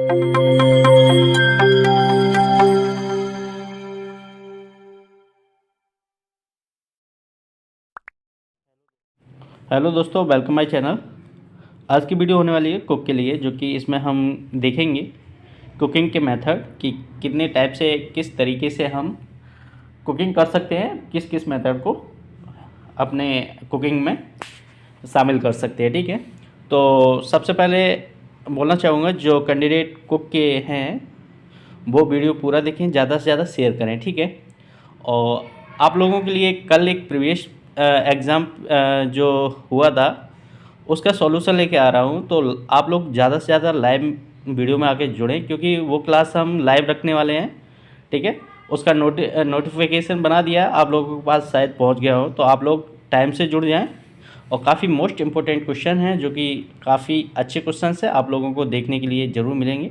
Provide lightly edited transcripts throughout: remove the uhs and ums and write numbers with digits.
Hello दोस्तों, welcome my channel. आज की वीडियो होने वाली है कुक के लिए, जो कि इसमें हम देखेंगे कुकिंग के मेथड कि कितने टाइप से किस तरीके से हम कुकिंग कर सकते हैं, किस किस मेथड को अपने कुकिंग में शामिल कर सकते हैं। ठीक है, तो सबसे पहले बोलना चाहूँगा जो कैंडिडेट कुक के हैं वो वीडियो पूरा देखें, ज़्यादा से ज़्यादा शेयर करें। ठीक है, और आप लोगों के लिए कल एक प्रीवियस एग्ज़ाम जो हुआ था उसका सॉल्यूशन लेके आ रहा हूँ, तो आप लोग ज़्यादा से ज़्यादा लाइव वीडियो में आके जुड़ें, क्योंकि वो क्लास हम लाइव रखने वाले हैं। ठीक है, उसका नोटिफिकेशन बना दिया, आप लोगों के पास शायद पहुँच गया हो, तो आप लोग टाइम से जुड़ जाएँ। और काफ़ी मोस्ट इम्पोर्टेंट क्वेश्चन हैं, जो कि काफ़ी अच्छे क्वेश्चन है, आप लोगों को देखने के लिए ज़रूर मिलेंगे।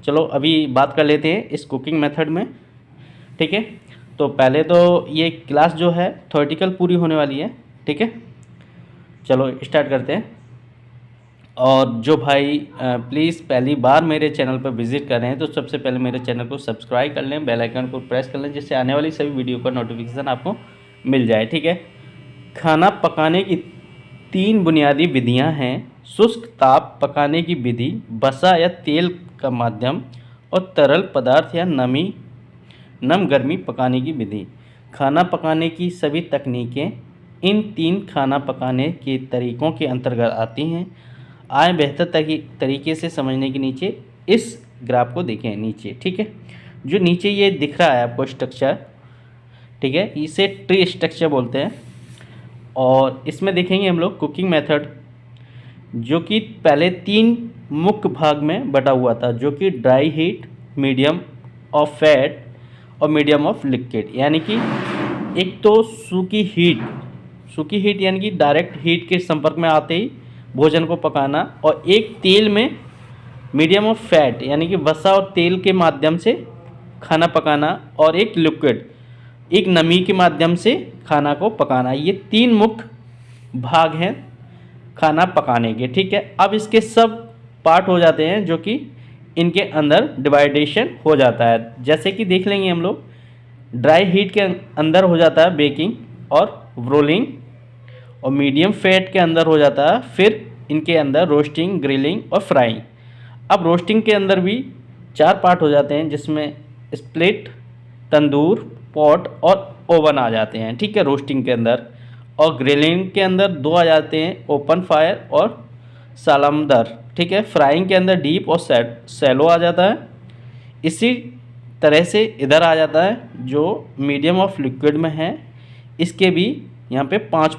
चलो अभी बात कर लेते हैं इस कुकिंग मेथड में। ठीक है, तो पहले तो ये क्लास जो है थ्योरेटिकल पूरी होने वाली है। ठीक है, चलो स्टार्ट करते हैं। और जो भाई प्लीज़ पहली बार मेरे चैनल पर विज़िट कर रहे हैं, तो सबसे पहले मेरे चैनल को सब्सक्राइब कर लें, बेल आइकन को प्रेस कर लें, जिससे आने वाली सभी वीडियो का नोटिफिकेशन आपको मिल जाए। ठीक है, खाना पकाने की 3 बुनियादी विधियां हैं: शुष्क ताप पकाने की विधि, वसा या तेल का माध्यम, और तरल पदार्थ या नम गर्मी पकाने की विधि। खाना पकाने की सभी तकनीकें इन 3 खाना पकाने के तरीकों के अंतर्गत आती हैं। आए बेहतर तरीके से समझने के नीचे इस ग्राफ को देखें नीचे। ठीक है, जो नीचे ये दिख रहा है आपको स्ट्रक्चर, ठीक है, इसे ट्री स्ट्रक्चर बोलते हैं। और इसमें देखेंगे हम लोग कुकिंग मेथड, जो कि पहले 3 मुख्य भाग में बटा हुआ था, जो कि dry heat, medium of fat और मीडियम ऑफ लिक्विड। यानी कि एक तो सूखी हीट यानी कि डायरेक्ट हीट के संपर्क में आते ही भोजन को पकाना, और एक तेल में मीडियम ऑफ फैट यानी कि वसा और तेल के माध्यम से खाना पकाना, और एक लिक्विड एक नमी के माध्यम से खाना को पकाना। ये 3 मुख्य भाग हैं खाना पकाने के। ठीक है, अब इसके सब पार्ट हो जाते हैं, जो कि इनके अंदर डिवाइडेशन हो जाता है। जैसे कि देख लेंगे हम लोग, ड्राई हीट के अंदर हो जाता है बेकिंग और रोलिंग, और मीडियम फैट के अंदर हो जाता है फिर इनके अंदर रोस्टिंग, ग्रिलिंग और फ्राइंग। अब रोस्टिंग के अंदर भी 4 पार्ट हो जाते हैं, जिसमें स्प्लिट, तंदूर, पॉट और ओवन आ जाते हैं। ठीक है, रोस्टिंग के अंदर। और ग्रिलिंग के अंदर 2 आ जाते हैं, ओपन फायर और सालामदर। ठीक है, फ्राइंग के अंदर डीप और सैलो आ जाता है। इसी तरह से इधर आ जाता है जो मीडियम ऑफ लिक्विड में है, इसके भी यहाँ पे 5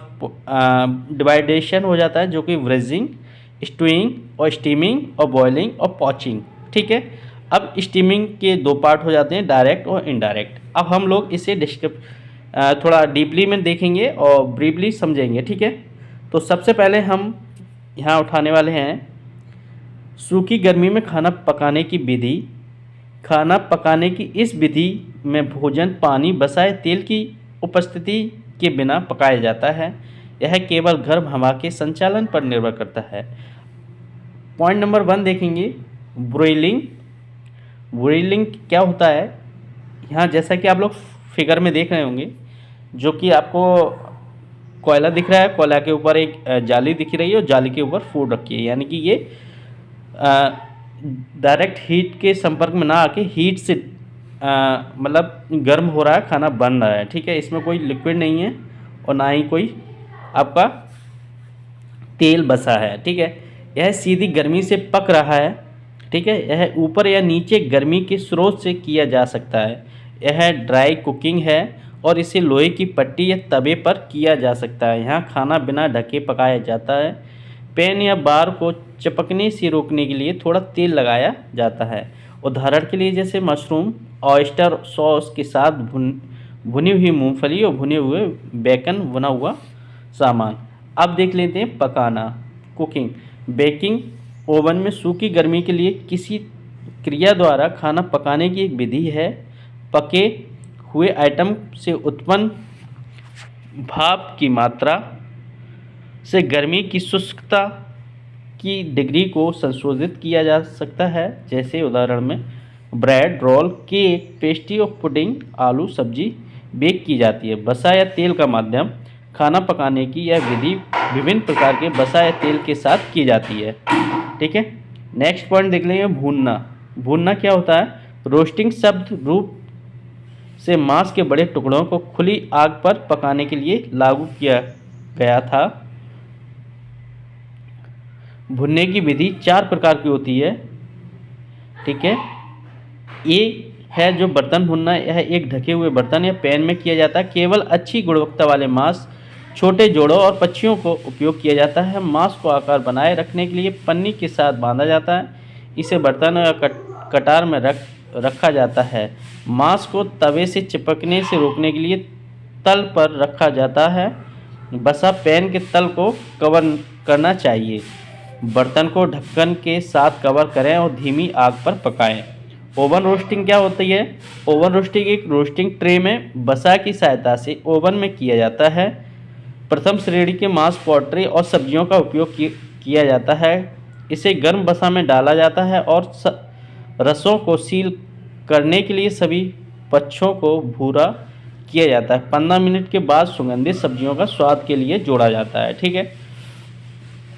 डिवाइडेशन हो जाता है, जो कि ब्रेजिंग, स्टूइंग और स्टीमिंग और बॉइलिंग और पॉचिंग। ठीक है, अब स्टीमिंग के 2 पार्ट हो जाते हैं, डायरेक्ट और इनडायरेक्ट। अब हम लोग इसे थोड़ा डीपली में देखेंगे और ब्रीफली समझेंगे। ठीक है, तो सबसे पहले हम यहाँ उठाने वाले हैं सूखी गर्मी में खाना पकाने की विधि। खाना पकाने की इस विधि में भोजन पानी, वसा या तेल की उपस्थिति के बिना पकाया जाता है। यह केवल गर्म हवा के संचालन पर निर्भर करता है। पॉइंट नंबर 1 देखेंगे, ब्रोइलिंग। ब्रोइलिंग क्या होता है? यहाँ जैसा कि आप लोग फिगर में देख रहे होंगे, जो कि आपको कोयला दिख रहा है, कोयला के ऊपर एक जाली दिख रही है और जाली के ऊपर फूड रखी है। यानी कि ये डायरेक्ट हीट के संपर्क में ना आके हीट से मतलब गर्म हो रहा है, खाना बन रहा है। ठीक है, इसमें कोई लिक्विड नहीं है और ना ही कोई आपका तेल बसा है। ठीक है, यह सीधी गर्मी से पक रहा है। ठीक है, यह ऊपर या नीचे गर्मी के स्रोत से किया जा सकता है। यह ड्राई कुकिंग है और इसे लोहे की पट्टी या तवे पर किया जा सकता है। यहाँ खाना बिना ढके पकाया जाता है। पैन या बार को चिपकने से रोकने के लिए थोड़ा तेल लगाया जाता है। उदाहरण के लिए जैसे मशरूम, ऑयस्टर सॉस के साथ भुनी हुई मूंगफली और भुने हुए बेकन, भुना हुआ सामान। अब देख लेते हैं पकाना, कुकिंग। बेकिंग ओवन में सूखी गर्मी के लिए किसी क्रिया द्वारा खाना पकाने की एक विधि है। पके हुए आइटम से उत्पन्न भाप की मात्रा से गर्मी की शुष्कता की डिग्री को संशोधित किया जा सकता है। जैसे उदाहरण में ब्रेड, रोल, केक, पेस्ट्री और पुडिंग, आलू सब्जी बेक की जाती है। वसा या तेल का माध्यम, खाना पकाने की यह विधि विभिन्न प्रकार के वसा या तेल के साथ की जाती है। ठीक है, नेक्स्ट पॉइंट देख लेंगे भूनना। भूनना क्या होता है? रोस्टिंग शब्द रूप से मांस के बड़े टुकड़ों को खुली आग पर पकाने के लिए लागू किया गया था। भुनने की विधि 4 प्रकार की होती है। ठीक है, ये है जो बर्तन भुनना, यह एक ढके हुए बर्तन या पैन में किया जाता है। केवल अच्छी गुणवत्ता वाले मांस, छोटे जोड़ों और पक्षियों को उपयोग किया जाता है। मांस को आकार बनाए रखने के लिए पन्नी के साथ बांधा जाता है। इसे बर्तन या कटार में रखा जाता है। मांस को तवे से चिपकने से रोकने के लिए तल पर रखा जाता है। वसा पैन के तल को कवर करना चाहिए। बर्तन को ढक्कन के साथ कवर करें और धीमी आग पर पकाएं। ओवन रोस्टिंग क्या होती है? ओवन रोस्टिंग एक रोस्टिंग ट्रे में वसा की सहायता से ओवन में किया जाता है। प्रथम श्रेणी के मांस, पोल्ट्री और सब्जियों का उपयोग किया जाता है। इसे गर्म वसा में डाला जाता है और रसों को सील करने के लिए सभी पक्षों को भूरा किया जाता है। 15 मिनट के बाद सुगंधित सब्जियों का स्वाद के लिए जोड़ा जाता है। ठीक है,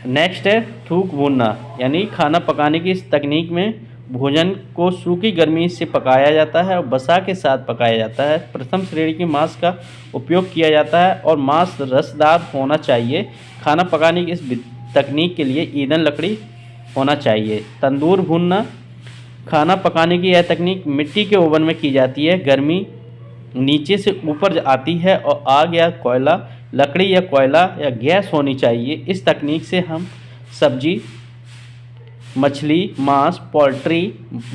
नेक्स्ट है थूक भूनना, यानी खाना पकाने की इस तकनीक में भोजन को सूखी गर्मी से पकाया जाता है और वसा के साथ पकाया जाता है। प्रथम श्रेणी के मांस का उपयोग किया जाता है और मांस रसदार होना चाहिए। खाना पकाने की इस तकनीक के लिए ईंधन लकड़ी होना चाहिए। तंदूर भूनना, खाना पकाने की यह तकनीक मिट्टी के ओवन में की जाती है। गर्मी नीचे से ऊपर आती है और आग या कोयला, लकड़ी या कोयला या गैस होनी चाहिए। इस तकनीक से हम सब्जी, मछली, मांस, पोल्ट्री,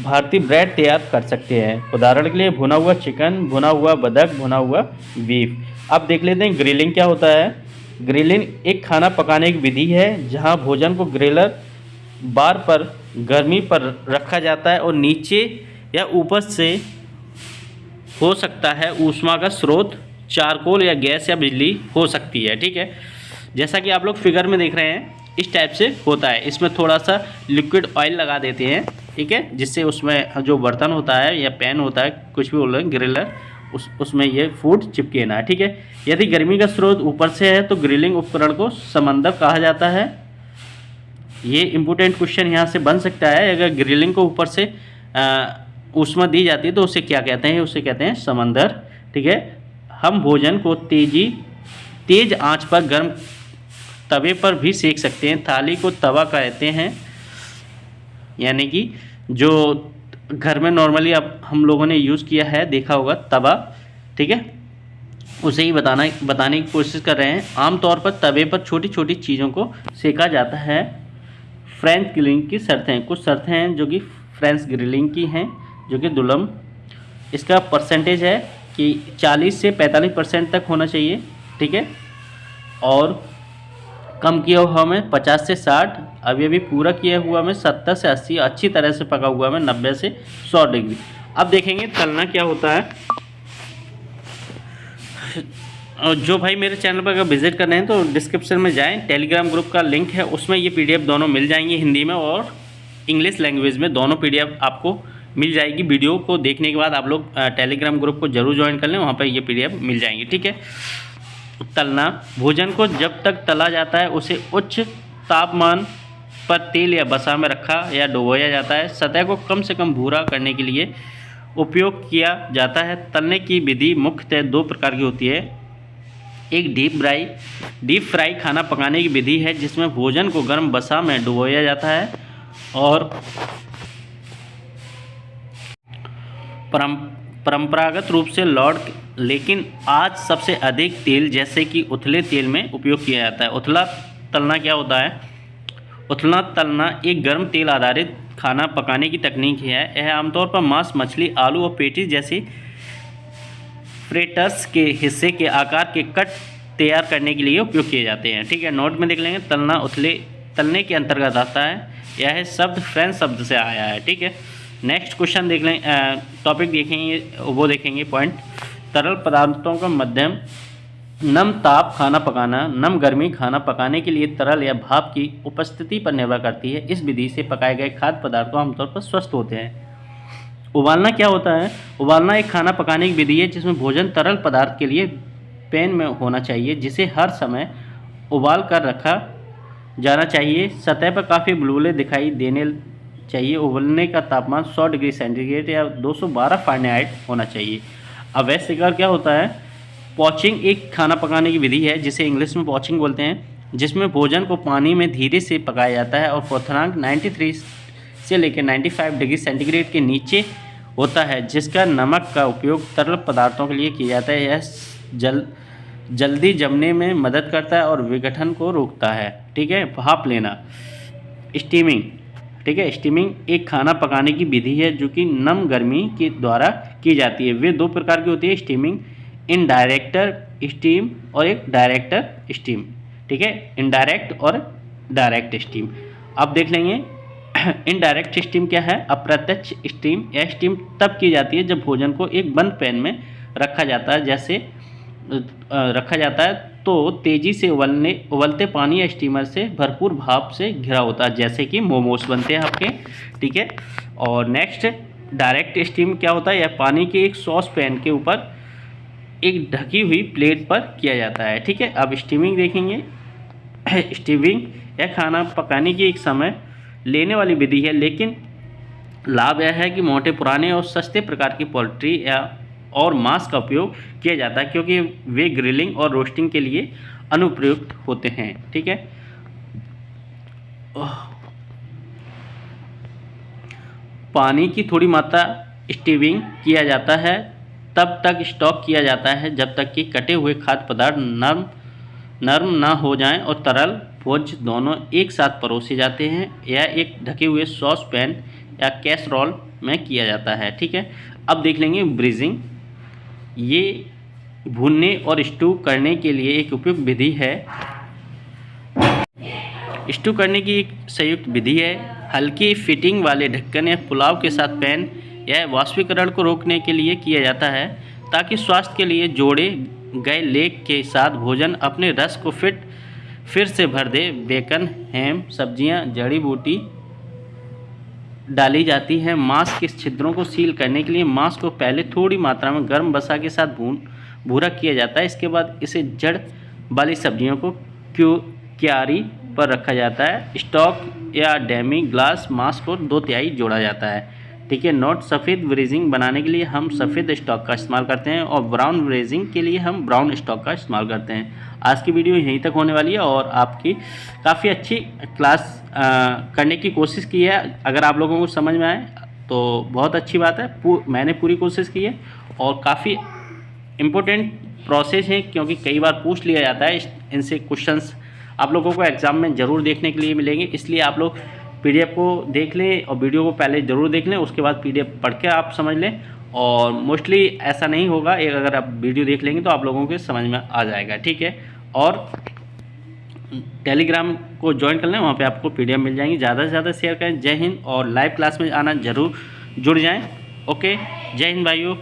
भारतीय ब्रेड तैयार कर सकते हैं। उदाहरण के लिए भुना हुआ चिकन, भुना हुआ बतख, भुना हुआ बीफ। अब देख लेते हैं ग्रिलिंग क्या होता है। ग्रिलिंग एक खाना पकाने की विधि है जहां भोजन को ग्रिलर बार पर गर्मी पर रखा जाता है और नीचे या ऊपर से हो सकता है ऊष्मा का स्रोत चारकोल या गैस या बिजली हो सकती है। ठीक है, जैसा कि आप लोग फिगर में देख रहे हैं इस टाइप से होता है। इसमें थोड़ा सा लिक्विड ऑयल लगा देते हैं। ठीक है, जिससे उसमें जो बर्तन होता है या पैन होता है, कुछ भी बोल रहे हैं, ग्रिलर, उसमें ये फूड चिपके ना। ठीक है, यदि गर्मी का स्रोत ऊपर से है तो ग्रिलिंग उपकरण को समंदर कहा जाता है। ये इम्पोर्टेंट क्वेश्चन यहाँ से बन सकता है। अगर ग्रिलिंग को ऊपर से ऊष्मा दी जाती है तो उसे क्या कहते हैं? उसे कहते हैं समंदर। ठीक है, हम भोजन को तेज आंच पर गर्म तवे पर भी सेक सकते हैं। थाली को तवा कहते हैं, यानी कि जो घर में नॉर्मली अब हम लोगों ने यूज़ किया है, देखा होगा तवा। ठीक है, उसे ही बताने की कोशिश कर रहे हैं। आमतौर पर तवे पर छोटी छोटी चीज़ों को सेका जाता है। फ्रेंच ग्रिलिंग की शर्तें, कुछ शर्तें हैं जो कि फ्रेंच ग्रिलिंग की हैं, जो कि दुलम। इसका परसेंटेज है कि 40 से 45% तक होना चाहिए। ठीक है, और कम किया हुआ में 50 से 60, अभी पूरा किया हुआ में 70 से 80, अच्छी तरह से पका हुआ में 90 से 100 डिग्री। अब देखेंगे तलना क्या होता है। और जो भाई मेरे चैनल पर अगर विजिट कर रहे हैं तो डिस्क्रिप्शन में जाएं, टेलीग्राम ग्रुप का लिंक है, उसमें ये PDF दोनों मिल जाएंगे, हिंदी में और इंग्लिश लैंग्वेज में दोनों PDF आपको मिल जाएगी। वीडियो को देखने के बाद आप लोग टेलीग्राम ग्रुप को जरूर ज्वाइन कर लें, वहाँ पर ये PDF मिल जाएंगी। ठीक है, तलना, भोजन को जब तक तला जाता है उसे उच्च तापमान पर तेल या वसा में रखा या डुबोया जाता है। सतह को कम से कम भूरा करने के लिए उपयोग किया जाता है। तलने की विधि मुख्यतः 2 प्रकार की होती है। एक डीप फ्राई खाना पकाने की विधि है जिसमें भोजन को गर्म वसा में डुबोया जाता है, और परंपरागत रूप से लेकिन आज सबसे अधिक तेल जैसे कि उथले तेल में उपयोग किया जाता है। उथला तलना क्या होता है? उथला तलना एक गर्म तेल आधारित खाना पकाने की तकनीक है। यह आमतौर पर मांस, मछली, आलू और पेटीज जैसी फ्रेटर्स के हिस्से के आकार के कट तैयार करने के लिए उपयोग किए जाते हैं। ठीक है, नोट में देख लेंगे। तलना तलने के अंतर्गत आता है। यह शब्द फ्रेंच शब्द से आया है। ठीक है, नेक्स्ट क्वेश्चन देख लें, टॉपिक देखेंगे, वो देखेंगे पॉइंट। तरल पदार्थों का मध्यम नम ताप खाना पकाना, नम गर्मी खाना पकाने के लिए तरल या भाप की उपस्थिति पर निर्भर करती है। इस विधि से पकाए गए खाद्य पदार्थ आमतौर पर स्वस्थ होते हैं। उबालना क्या होता है? उबालना एक खाना पकाने की विधि है जिसमें भोजन तरल पदार्थ के लिए पैन में होना चाहिए, जिसे हर समय उबाल कर रखा जाना चाहिए। सतह पर काफ़ी बुलबुले दिखाई देने चाहिए। उबलने का तापमान 100 डिग्री सेंटीग्रेड या 212 फ़ारेनहाइट होना चाहिए। अवैध शिकार क्या होता है? पॉचिंग एक खाना पकाने की विधि है जिसे इंग्लिश में पॉचिंग बोलते हैं, जिसमें भोजन को पानी में धीरे से पकाया जाता है और क्वथनांक 93 से लेकर 95 डिग्री सेंटीग्रेड के नीचे होता है, जिसका नमक का उपयोग तरल पदार्थों के लिए किया जाता है। यह जल्दी जमने में मदद करता है और विघटन को रोकता है। ठीक है। भाप लेना, स्टीमिंग। ठीक है। स्टीमिंग एक खाना पकाने की विधि है जो कि नम गर्मी के द्वारा की जाती है। वे दो प्रकार की होती है, स्टीमिंग इनडायरेक्टर स्टीम और एक डायरेक्टर स्टीम। ठीक है। इनडायरेक्ट और डायरेक्ट स्टीम अब देख लेंगे। इनडायरेक्ट स्टीम क्या है? अप्रत्यक्ष स्टीम। यह स्टीम तब की जाती है जब भोजन को एक बंद पैन में रखा जाता है तो तेज़ी से उबलते पानी या स्टीमर से भरपूर भाप से घिरा होता है, जैसे कि मोमोस बनते हैं आपके। ठीक है। और नेक्स्ट डायरेक्ट स्टीम क्या होता है? यह पानी के एक सॉस पैन के ऊपर एक ढकी हुई प्लेट पर किया जाता है। ठीक है। अब स्टीमिंग देखेंगे। स्टीमिंग यह खाना पकाने की एक समय लेने वाली विधि है, लेकिन लाभ यह है कि मोटे पुराने और सस्ते प्रकार की पोल्ट्री और मांस का उपयोग किया जाता है, क्योंकि वे ग्रिलिंग और रोस्टिंग के लिए अनुप्रयुक्त होते हैं। ठीक है। पानी की थोड़ी मात्रा स्टीविंग किया जाता है, तब तक स्टॉक किया जाता है जब तक कि कटे हुए खाद्य पदार्थ नर्म ना हो जाएं और तरल भोज्य दोनों एक साथ परोसे जाते हैं। यह एक ढके हुए सॉस पैन या कैसरोल में किया जाता है। ठीक है। अब देख लेंगे ब्रीजिंग। ये भूनने और स्टू करने के लिए एक उपयुक्त विधि है। स्टू करने की एक संयुक्त विधि है। हल्की फिटिंग वाले ढक्कन या पुलाव के साथ पैन यह वाष्पीकरण को रोकने के लिए किया जाता है, ताकि स्वास्थ्य के लिए जोड़े गए लेग के साथ भोजन अपने रस को फिर से भर दे। बेकन, हैम, सब्जियां, जड़ी बूटी डाली जाती है। मांस के छिद्रों को सील करने के लिए मांस को पहले थोड़ी मात्रा में गर्म वसा के साथ भूरा किया जाता है। इसके बाद इसे जड़ वाली सब्जियों को क्यारी पर रखा जाता है। स्टॉक या डेमी ग्लास मांस को 2/3 जोड़ा जाता है। ठीक है। नोट: सफ़ेद ब्रेजिंग बनाने के लिए हम सफ़ेद स्टॉक का इस्तेमाल करते हैं और ब्राउन ब्रेजिंग के लिए हम ब्राउन स्टॉक का इस्तेमाल करते हैं। आज की वीडियो यहीं तक होने वाली है और आपकी काफ़ी अच्छी क्लास करने की कोशिश की है। अगर आप लोगों को समझ में आए तो बहुत अच्छी बात है। मैंने पूरी कोशिश की है और काफ़ी इम्पोर्टेंट प्रोसेस है, क्योंकि कई बार पूछ लिया जाता है। इनसे क्वेश्चंस आप लोगों को एग्ज़ाम में ज़रूर देखने के लिए मिलेंगे, इसलिए आप लोग पीडीएफ को देख लें और वीडियो को पहले ज़रूर देख लें, उसके बाद पीडीएफ पढ़ के आप समझ लें। और मोस्टली ऐसा नहीं होगा, एक अगर आप वीडियो देख लेंगे तो आप लोगों के समझ में आ जाएगा। ठीक है। और टेलीग्राम को ज्वाइन कर लें, वहाँ पे आपको पीडीएफ मिल जाएंगी। ज़्यादा से ज़्यादा शेयर करें। जय हिंद। और लाइव क्लास में आना ज़रूर जुड़ जाएं। ओके। जय हिंद भाइयों।